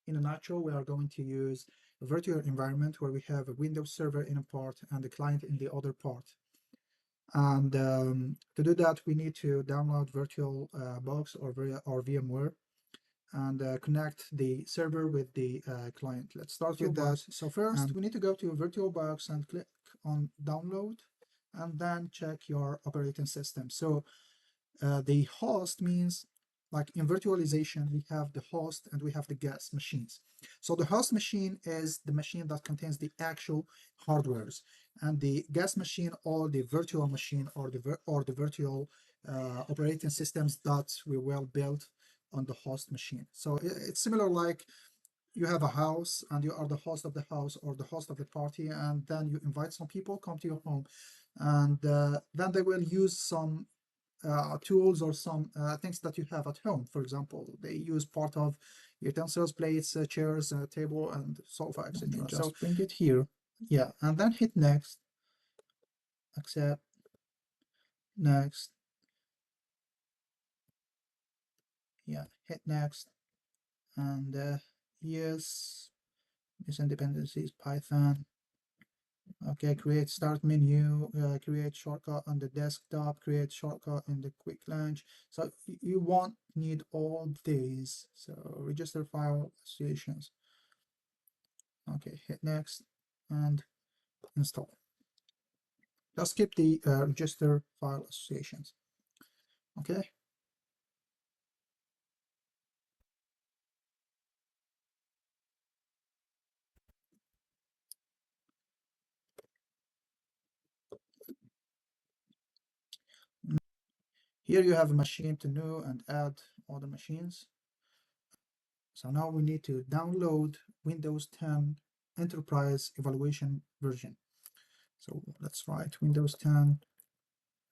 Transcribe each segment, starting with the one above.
in a nutshell, we are going to use a virtual environment where we have a Windows server in a part and the client in the other part. And to do that, we need to download VirtualBox or VMware and connect the server with the client. Let's start with that. So first, we need to go to VirtualBox and click on download, and then check your operating system. So the host means, like in virtualization, we have the host and we have the guest machines. So the host machine is the machine that contains the actual hardwares, and the guest machine or the virtual machine or the virtual operating systems that we will build on the host machine. So it's similar, like you have a house and you are the host of the house or the host of the party, and then you invite some people come to your home, and then they will use some tools or some things that you have at home. For example, they use part of utensils, plates, chairs, table, and sofa, etc. So bring it here, yeah, and then hit next, accept, next, yeah, hit next, and yes, these dependencies, Python. Okay, create start menu, create shortcut on the desktop, create shortcut in the quick launch. So you won't need all these. So register file associations. Okay, hit next and install. Just skip the register file associations. Okay. Here you have a machine to new and add other machines. So now we need to download Windows 10 Enterprise Evaluation version. So let's write Windows 10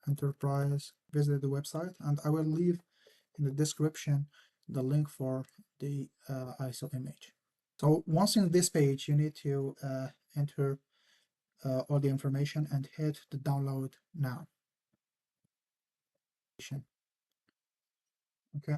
Enterprise, visit the website, and I will leave in the description the link for the ISO image. So once in this page, you need to enter all the information and hit the download now. Okay.